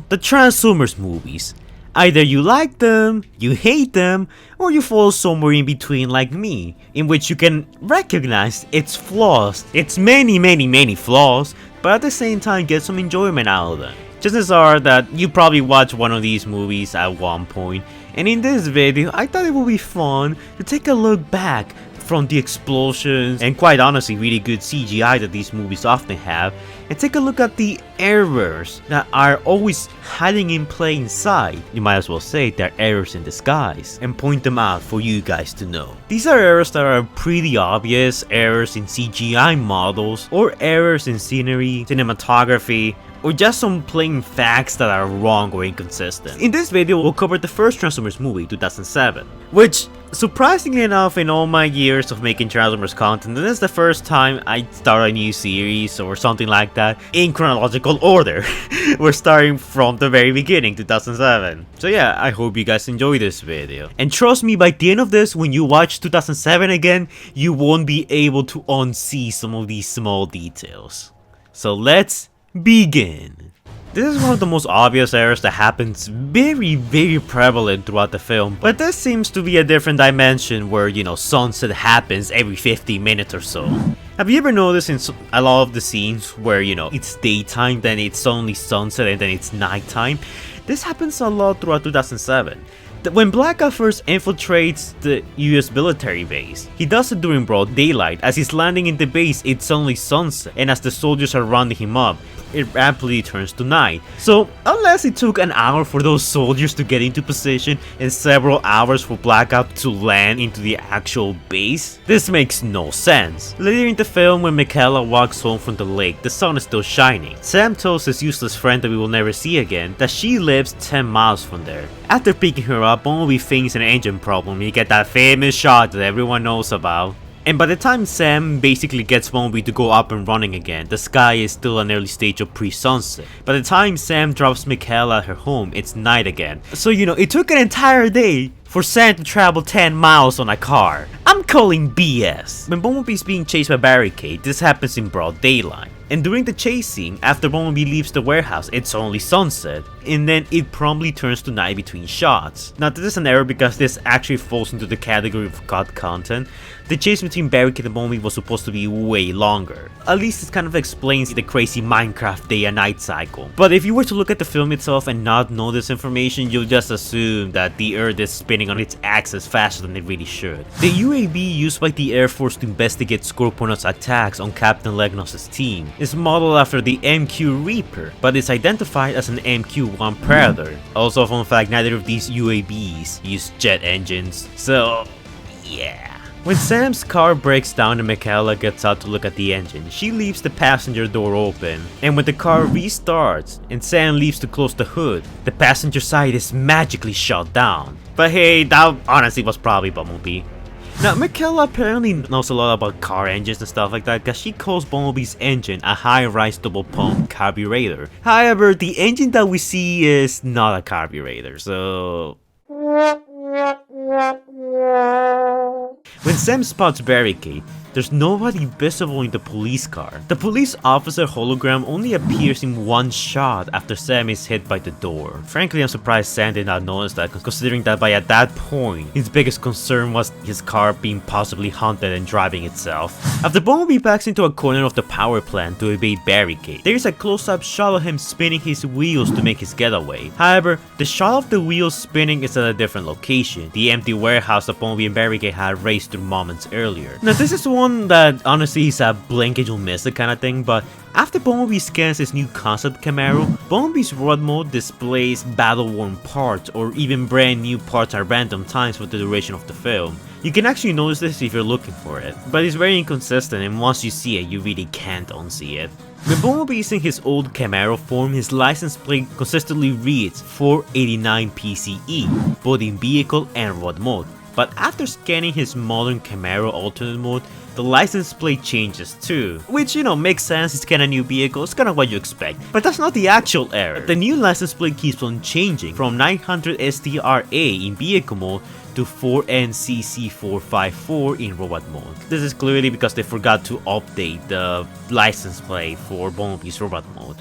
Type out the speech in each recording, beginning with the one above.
the Transformers movies. Either you like them, you hate them, or you fall somewhere in between like me, in which you can recognize its flaws, its many flaws, but at the same time get some enjoyment out of them. Chances are that you probably watched one of these movies at one point, and in this video I thought it would be fun to take a look back from the explosions and quite honestly really good CGI that these movies often have, and take a look at the errors that are always hiding in plain sight. You might as well say they're errors in disguise, and point them out for you guys to know. These are errors that are pretty obvious, errors in CGI models, or errors in scenery, cinematography, or just some plain facts that are wrong or inconsistent. In this video, we'll cover the first Transformers movie, 2007, which, surprisingly enough, in all my years of making Transformers content, this is the first time I start a new series or something like that in chronological order. We're starting from the very beginning, 2007. So yeah, I hope you guys enjoy this video. And trust me, by the end of this, when you watch 2007 again, you won't be able to unsee some of these small details. So let's begin. This is one of the most obvious errors that happens very prevalent throughout the film, but this seems to be a different dimension where, you know, sunset happens every 50 minutes or so. Have you ever noticed in a lot of the scenes where, you know, it's daytime, then it's suddenly sunset, and then it's nighttime? This happens a lot throughout 2007. When Blackout first infiltrates the US military base, he does it during broad daylight. As he's landing in the base, it's suddenly sunset, and as the soldiers are rounding him up, it rapidly turns to night. So unless it took an hour for those soldiers to get into position and several hours for Blackout to land into the actual base, this makes no sense. Later in the film, when Michaela walks home from the lake, the sun is still shining. Sam tells his useless friend that we will never see again that she lives 10 miles from there. After picking her up, Bumblebee thinks an engine problem. You get that famous shot that everyone knows about. And by the time Sam basically gets Bumblebee to go up and running again, the sky is still an early stage of pre-sunset. By the time Sam drops Michaela at her home, it's night again. So you know, it took an entire day for Sam to travel 10 miles on a car. I'm calling BS. When Bumblebee is being chased by Barricade, this happens in broad daylight. And during the chase scene, after Bumblebee leaves the warehouse, it's only sunset, and then it promptly turns to night between shots. Now this is an error because this actually falls into the category of cut content. The chase between Barricade and Bumblebee was supposed to be way longer. At least it kind of explains the crazy Minecraft day and night cycle. But if you were to look at the film itself and not know this information, you'll just assume that the Earth is spinning on its axis faster than it really should. The UAV used by the Air Force to investigate Scorponok's attacks on Captain Legnos' team is modeled after the MQ Reaper, but is identified as an MQ-1 Predator. Also, fun fact, neither of these UAVs use jet engines, so yeah. When Sam's car breaks down and Michaela gets out to look at the engine, she leaves the passenger door open, and when the car restarts and Sam leaves to close the hood, the passenger side is magically shut down. But hey, that honestly was probably Bumblebee. Now, Michaela apparently knows a lot about car engines and stuff like that because she calls Bumblebee's engine a high-rise double-pump carburetor. However, the engine that we see is not a carburetor, so when Sam spots Barricade, there's nobody visible in the police car. The police officer hologram only appears in one shot after Sam is hit by the door. Frankly, I'm surprised Sam did not notice that, considering that by at that point, his biggest concern was his car being possibly haunted and driving itself. After Bumblebee backs into a corner of the power plant to evade Barricade, there is a close-up shot of him spinning his wheels to make his getaway. However, the shot of the wheels spinning is at a different location, the empty warehouse that Bumblebee and Barricade had raced through moments earlier. Now, this is one that honestly is a blink and you'll miss it kind of thing, but after Bumblebee scans his new concept Camaro, Bumblebee's road mode displays battle-worn parts or even brand new parts at random times for the duration of the film. You can actually notice this if you're looking for it, but it's very inconsistent, and once you see it, you really can't unsee it. When Bumblebee is in his old Camaro form, his license plate consistently reads 489 PCE, both in vehicle and road mode. But after scanning his modern Camaro alternate mode, the license plate changes too. Which, you know, makes sense, it's kinda new vehicle, it's kinda what you expect. But that's not the actual error. The new license plate keeps on changing from 900 STRA in vehicle mode to 4NCC454 in robot mode. This is clearly because they forgot to update the license plate for Bumblebee's robot mode.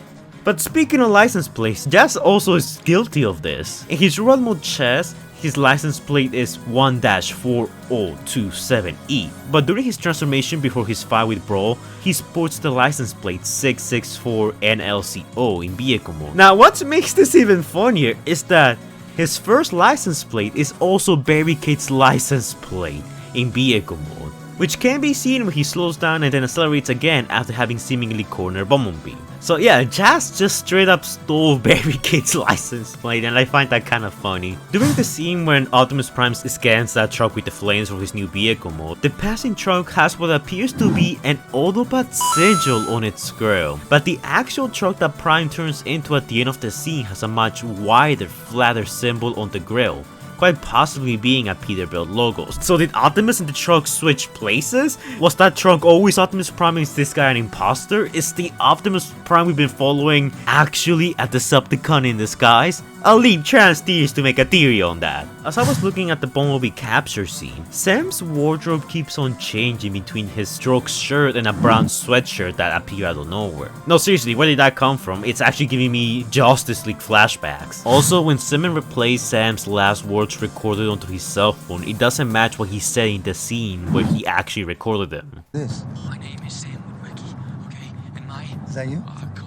But speaking of license plates, Jazz also is guilty of this. In his run mode chess, his license plate is 1-4027E, but during his transformation before his fight with Brawl, he sports the license plate 664NLCO in vehicle mode. Now what makes this even funnier is that his first license plate is also Barricade's license plate in vehicle mode, which can be seen when he slows down and then accelerates again after having seemingly cornered Bumblebee. So yeah, Jazz just straight up stole Barricade's license plate, and I find that kind of funny. During the scene when Optimus Prime scans that truck with the flames for his new vehicle mode, the passing truck has what appears to be an Autobot sigil on its grill, but the actual truck that Prime turns into at the end of the scene has a much wider, flatter symbol on the grill, quite possibly being a Peterbilt logo. So did Optimus and the truck switch places? Was that truck always Optimus Prime and is this guy an imposter? Is the Optimus Prime we've been following actually a Decepticon in disguise? I'll leave trans theories to make a theory on that. As I was looking at the Bumblebee capture scene, Sam's wardrobe keeps on changing between his stroke shirt and a brown sweatshirt that appear out of nowhere. No, seriously, where did that come from? It's actually giving me Justice League flashbacks. Also, when Simon replays Sam's last words recorded onto his cell phone, it doesn't match what he said in the scene where he actually recorded them. My name is Sam Witwicky, okay? And my... Is that you?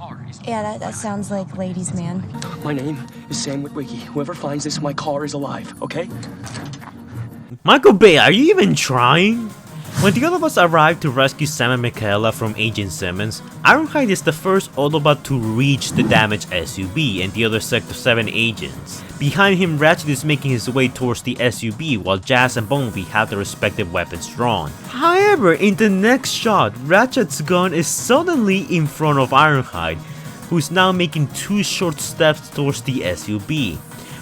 car is... Yeah, that sounds like ladies' man. My name is Sam Witwicky. Whoever finds this, my car is alive, okay? Michael Bay, are you even trying? When the Autobots arrive to rescue Sam and Michaela from Agent Simmons, Ironhide is the first Autobot to reach the damaged SUV and the other Sector 7 agents. Behind him, Ratchet is making his way towards the SUV while Jazz and Bumblebee have their respective weapons drawn. However, in the next shot, Ratchet's gun is suddenly in front of Ironhide, who is now making 2 short steps towards the SUV,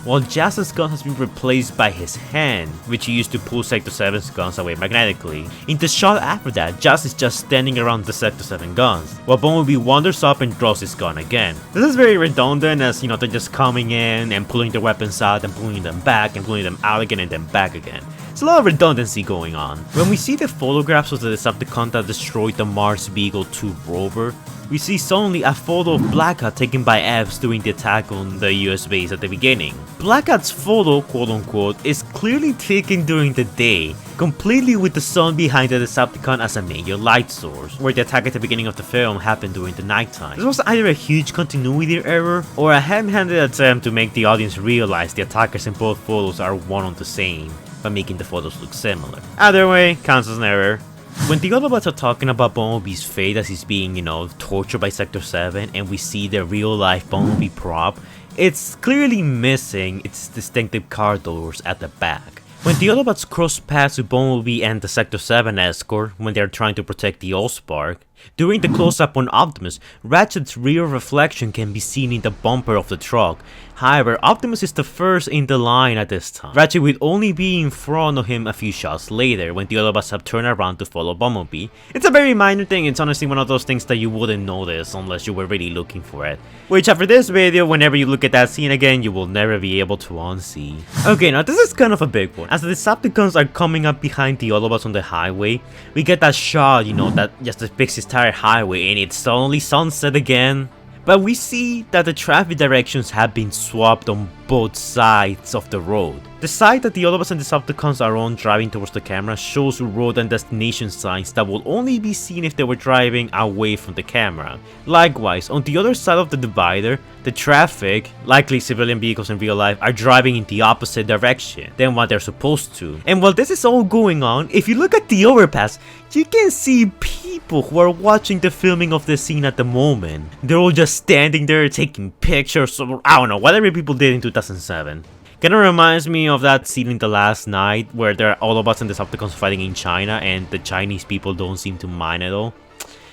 while Jazz's gun has been replaced by his hand, which he used to pull Sector 7's guns away magnetically. In the shot after that, Jazz is just standing around the Sector 7 guns, while Bumblebee wanders up and draws his gun again. This is very redundant as, you know, they're just coming in and pulling their weapons out and pulling them back and pulling them out again and then back again. It's a lot of redundancy going on. When we see the photographs of the Decepticon that destroyed the Mars Beagle 2 rover, we see suddenly a photo of Blackhat taken by Epps during the attack on the US base at the beginning. Blackhat's photo, quote unquote, is clearly taken during the day, completely with the sun behind the Decepticon as a major light source, where the attack at the beginning of the film happened during the nighttime. This was either a huge continuity error, or a ham-handed attempt to make the audience realize the attackers in both photos are one and the same, by making the photos look similar. Either way, counts as an error. When the Autobots are talking about Bumblebee's fate as he's being, tortured by Sector 7, and we see the real-life Bumblebee prop, it's clearly missing its distinctive car doors at the back. When the Autobots cross paths with Bumblebee and the Sector 7 escort when they're trying to protect the Allspark, during the close-up on Optimus, Ratchet's rear reflection can be seen in the bumper of the truck. However, Optimus is the first in the line at this time. Ratchet will only be in front of him a few shots later when the Autobots have turned around to follow Bumblebee. It's a very minor thing, it's honestly one of those things that you wouldn't notice unless you were really looking for it. Which after this video, whenever you look at that scene again, you will never be able to unsee. Okay, now this is kind of a big one. As the Decepticons are coming up behind the Autobots on the highway, we get that shot, that just depicts this entire highway and it's suddenly sunset again. But we see that the traffic directions have been swapped on both sides of the road. The side that the Autobots and Decepticons are on driving towards the camera shows road and destination signs that will only be seen if they were driving away from the camera. Likewise, on the other side of the divider, the traffic, likely civilian vehicles in real life, are driving in the opposite direction than what they're supposed to. And while this is all going on, if you look at the overpass, you can see people who are watching the filming of the scene at the moment. They're all just standing there taking pictures, or I don't know, whatever people did in 2007. Kinda reminds me of that scene in The Last Night where there are Autobots and Decepticons fighting in China and the Chinese people don't seem to mind at all.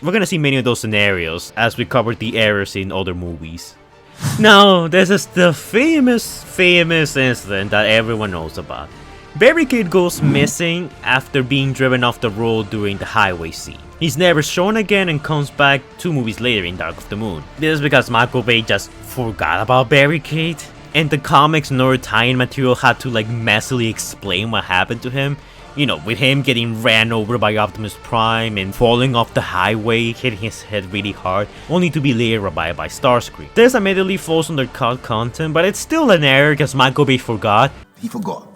We're gonna see many of those scenarios as we covered the errors in other movies. Now, this is the famous incident that everyone knows about. Barricade goes missing after being driven off the road during the highway scene. He's never shown again and comes back 2 movies later in Dark of the Moon. This is because Michael Bay just forgot about Barricade, and the comics nor tie-in material had to messily explain what happened to him, You know, with him getting ran over by Optimus Prime and falling off the highway, hitting his head really hard, only to be later revived by Starscream. This admittedly falls under cut content, but it's still an error because Michael Bay forgot. He forgot.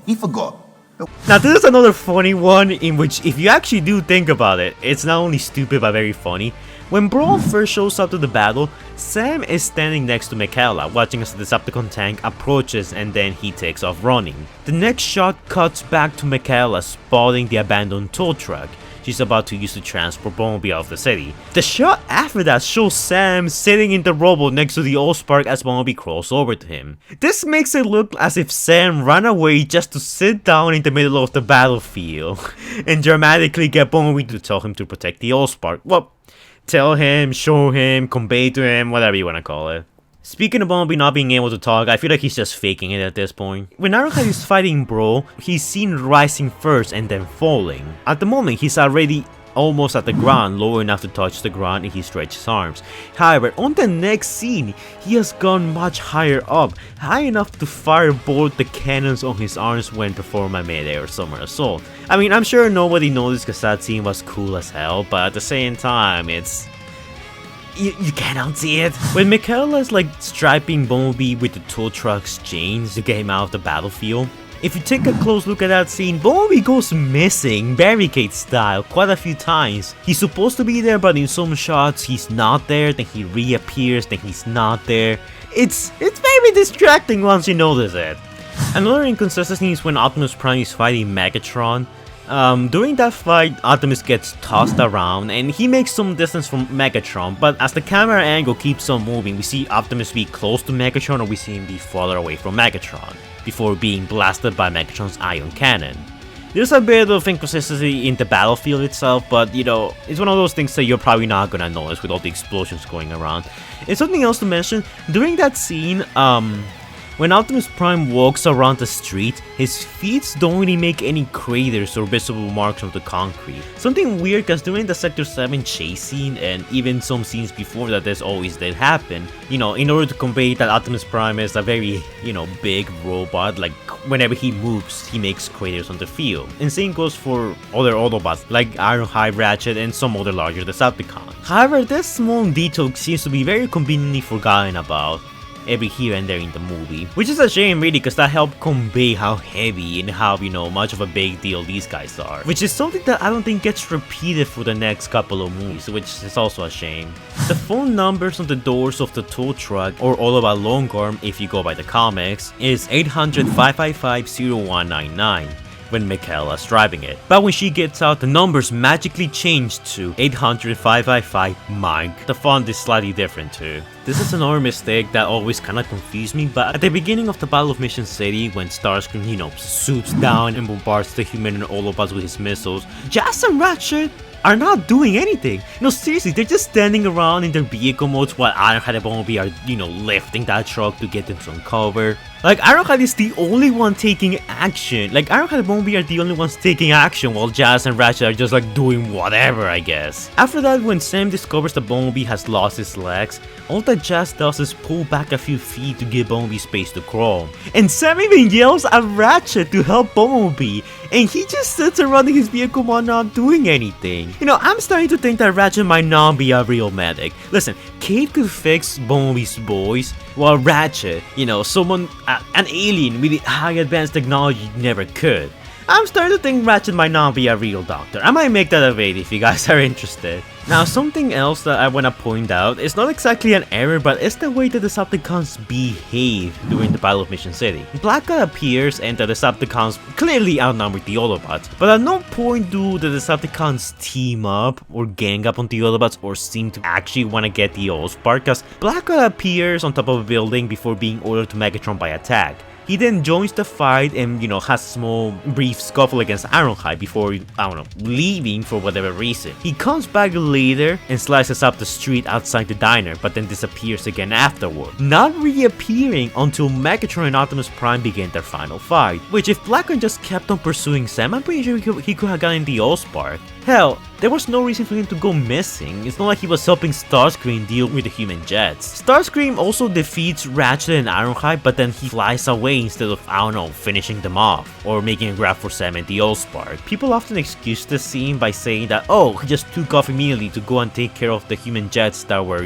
Now this is another funny one in which, if you actually do think about it, it's not only stupid but very funny. When Brawl first shows up to the battle, Sam is standing next to Michaela, watching as the Decepticon tank approaches and then he takes off running. The next shot cuts back to Michaela spotting the abandoned tow truck she's about to use to transport Bumblebee out of the city. The shot after that shows Sam sitting in the rubble next to the Allspark as Bumblebee crawls over to him. This makes it look as if Sam ran away just to sit down in the middle of the battlefield and dramatically get Bumblebee to tell him to protect the Allspark. Well, tell him, show him, convey to him, whatever you wanna call it. Speaking of Bumblebee not being able to talk, I feel like he's just faking it at this point. When Ironhide is fighting Bro, he's seen rising first and then falling. At the moment, he's already almost at the ground, low enough to touch the ground, and he stretches his arms. However, on the next scene, he has gone much higher up, high enough to fire both the cannons on his arms when performing a mid-air summer assault. I mean, I'm sure nobody noticed because that scene was cool as hell, but at the same time, it's... You cannot see it. When Michaela is like striping Bumblebee with the tow truck's chains to get him out of the battlefield, if you take a close look at that scene, Bumblebee goes missing, barricade style, quite a few times. He's supposed to be there, but in some shots he's not there, then he reappears, then he's not there. It's very distracting once you notice it. Another inconsistency is when Optimus Prime is fighting Megatron. During that fight, Optimus gets tossed around and he makes some distance from Megatron, but as the camera angle keeps on moving, we see Optimus be close to Megatron or we see him be farther away from Megatron, before being blasted by Megatron's ion cannon. There's a bit of inconsistency in the battlefield itself, but you know, it's one of those things that you're probably not gonna notice with all the explosions going around. And something else to mention, during that scene, when Optimus Prime walks around the street, his feet don't really make any craters or visible marks on the concrete. Something weird because during the Sector 7 chase scene and even some scenes before that, this always did happen. You know, in order to convey that Optimus Prime is a very, you know, big robot, like whenever he moves, he makes craters on the field. And same goes for other Autobots like Ironhide, Ratchet, and some other larger Decepticons. However, this small detail seems to be very conveniently forgotten about every here and there in the movie, which is a shame really because that helped convey how heavy and how, you know, much of a big deal these guys are, which is something that I don't think gets repeated for the next couple of movies, which is also a shame. The phone numbers on the doors of the tow truck, or Autobot Long Arm if you go by the comics, is 800-555-0199 when Michaela's driving it, but when she gets out, the numbers magically change to 800-555-Mike. The font is slightly different too. This is another mistake that always kinda confused me, but at the beginning of the Battle of Mission City, when Starscream, you know, swoops down and bombards the human and Autobots with his missiles, Jazz and Ratchet are not doing anything. No, seriously, they're just standing around in their vehicle modes while Ironhide and Bumblebee are, you know, lifting that truck to get them some cover. Like, Ironhide is the only one taking action. Like, Ironhide and Bumblebee are the only ones taking action while Jazz and Ratchet are just like doing whatever, I guess. After that, when Sam discovers that Bumblebee has lost his legs, all that Jazz does is pull back a few feet to give Bumblebee space to crawl. And Sam even yells at Ratchet to help Bumblebee, and he just sits around in his vehicle while not doing anything. You know, I'm starting to think that Ratchet might not be a real medic. Listen, Kate could fix Bumblebee's voice, while Ratchet, you know, someone, an alien with high advanced technology never could. I'm starting to think Ratchet might not be a real doctor. I might make that a video if you guys are interested. Now, something else that I want to point out is not exactly an error, but it's the way the Decepticons behave during the Battle of Mission City. Blackguard appears and the Decepticons clearly outnumber the Autobots, but at no point do the Decepticons team up or gang up on the Autobots or seem to actually want to get the Allspark, because Blackguard appears on top of a building before being ordered to Megatron by attack. He then joins the fight and, you know, has a small brief scuffle against Ironhide before, I don't know, leaving for whatever reason. He comes back later and slices up the street outside the diner, but then disappears again afterward, not reappearing until Megatron and Optimus Prime begin their final fight. Which, if Blackguard just kept on pursuing Sam, I'm pretty sure he could have gotten the Allspark. Hell, there was no reason for him to go missing. It's not like he was helping Starscream deal with the human jets. Starscream also defeats Ratchet and Ironhide, but then he flies away instead of, I don't know, finishing them off or making a grab for Sam and the Allspark. People often excuse the scene by saying that, oh, he just took off immediately to go and take care of the human jets that were,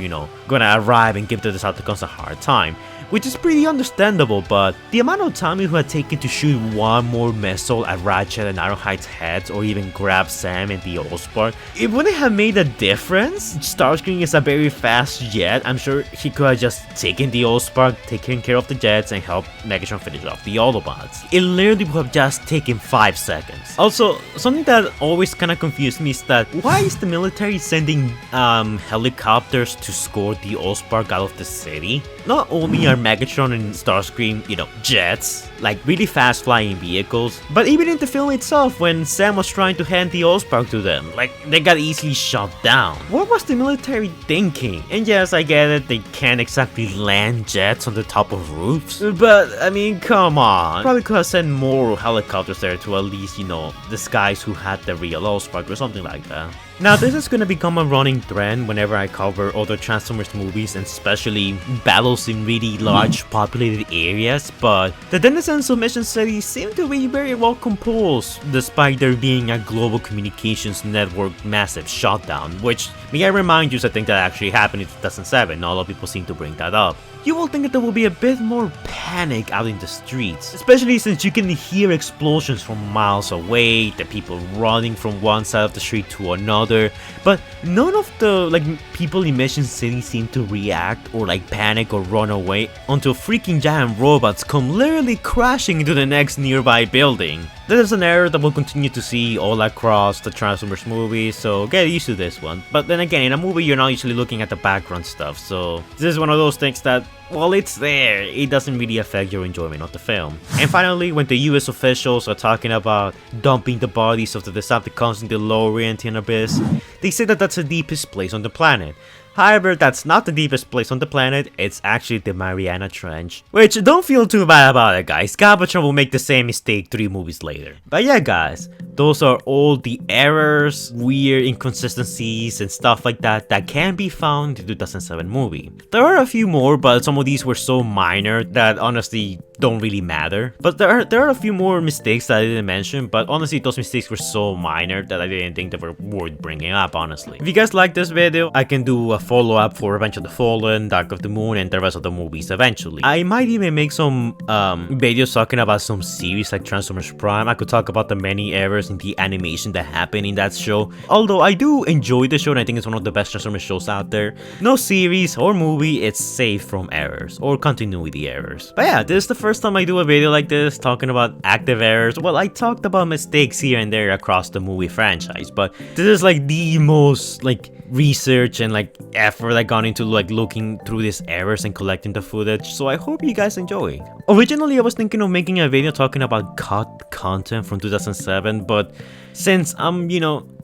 gonna arrive and give the Decepticons a hard time. Which is pretty understandable, but the amount of time it would have taken to shoot one more missile at Ratchet and Ironhide's heads or even grab Sam and the Allspark, it wouldn't have made a difference. Starscream is a very fast jet. I'm sure he could have just taken the Allspark, taken care of the jets, and helped Megatron finish off the Autobots. It literally would have just taken 5 seconds. Also, something that always kind of confused me is that why is the military sending helicopters to escort the Allspark out of the city? Not only are Megatron and Starscream, jets, like really fast flying vehicles, but even in the film itself, when Sam was trying to hand the Allspark to them, like they got easily shot down. What was the military thinking? And yes, I get it, they can't exactly land jets on the top of roofs, but I mean, come on. Probably could have sent more helicopters there to at least, the guys who had the real Allspark or something like that. Now, this is gonna become a running trend whenever I cover other Transformers movies, and especially battles in really large populated areas, but the denizens of Mission City seem to be very well composed, despite there being a global communications network massive shutdown, which, may I remind you, is a thing that actually happened in 2007, not a lot of people seem to bring that up. You will think that there will be a bit more panic out in the streets, especially since you can hear explosions from miles away, the people running from one side of the street to another, but none of the people in Mission City seem to react or panic or run away until freaking giant robots come literally crashing into the next nearby building. That is an error that we'll continue to see all across the Transformers movies, so get used to this one. But then again, in a movie you're not usually looking at the background stuff, so this is one of those things that, while it's there, it doesn't really affect your enjoyment of the film. And finally, when the US officials are talking about dumping the bodies of the Decepticons in the lower Oriental Abyss, they say that that's the deepest place on the planet. However, that's not the deepest place on the planet, it's actually the Mariana Trench. Which, don't feel too bad about it, guys. Galvatron will make the same mistake 3 movies later. But yeah, guys, those are all the errors, weird inconsistencies, and stuff like that that can be found in the 2007 movie. There are a few more, but some of these were so minor that honestly don't really matter. But there are a few more mistakes that I didn't mention, but honestly those mistakes were so minor that I didn't think they were worth bringing up, honestly. If you guys like this video, I can do a follow-up for Revenge of the Fallen, Dark of the Moon, and the rest of the movies eventually. I might even make some videos talking about some series like Transformers Prime. I could talk about the many errors in the animation that happened in that show. Although I do enjoy the show and I think it's one of the best Transformers shows out there. No series or movie is safe from errors or continuity errors. But yeah, this is the first time I do a video like this talking about active errors. Well, I talked about mistakes here and there across the movie franchise, but this is the most research and effort I gone into looking through these errors and collecting the footage, so I hope you guys enjoy. Originally I was thinking of making a video talking about cut content from 2007, but since I'm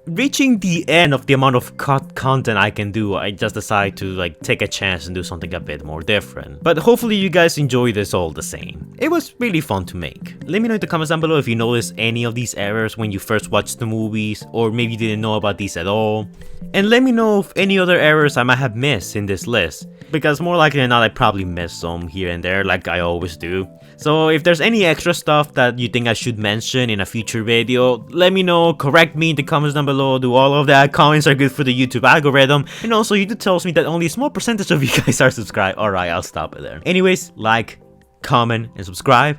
reaching the end of the amount of cut content I can do, I just decided to take a chance and do something a bit more different. But hopefully you guys enjoy this all the same. It was really fun to make. Let me know in the comments down below if you noticed any of these errors when you first watched the movies, or maybe you didn't know about these at all. And let me know if any other errors I might have missed in this list, because more likely than not I probably missed some here and there like I always do. So if there's any extra stuff that you think I should mention in a future video, let me know, correct me in the comments down below, do all of that. Comments are good for the YouTube algorithm, and also YouTube tells me that only a small percentage of you guys are subscribed. Alright, I'll stop it there. Anyways, like, comment, and subscribe,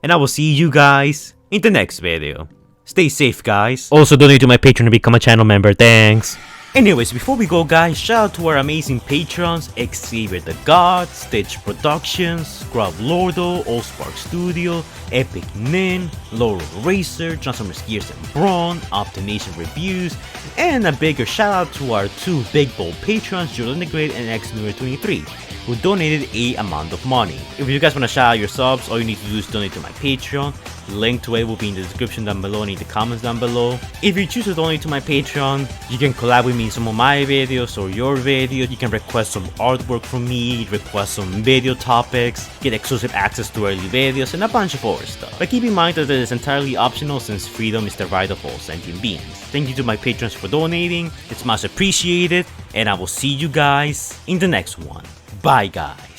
and I will see you guys in the next video. Stay safe, guys. Also donate to my Patreon to become a channel member, thanks. Anyways, before we go, guys, shout out to our amazing patrons: Xavier the God, Stitch Productions, Scrub Lordo, Allspark Studio, Epic Nin, Laurel Racer, Transformers Gears and Brawn, Optimation Reviews, and a bigger shout out to our 2 big bold patrons, Jordan the Great and X23. who donated a amount of money. If you guys want to shout out your subs, all you need to do is donate to my Patreon. The link to it will be in the description down below and in the comments down below. If you choose to donate to my Patreon, you can collab with me in some of my videos or your videos. You can request some artwork from me, request some video topics, get exclusive access to early videos, and a bunch of other stuff. But keep in mind that it is entirely optional since freedom is the right of all sentient beings. Thank you to my patrons for donating, it's much appreciated, and I will see you guys in the next one. Bye guys.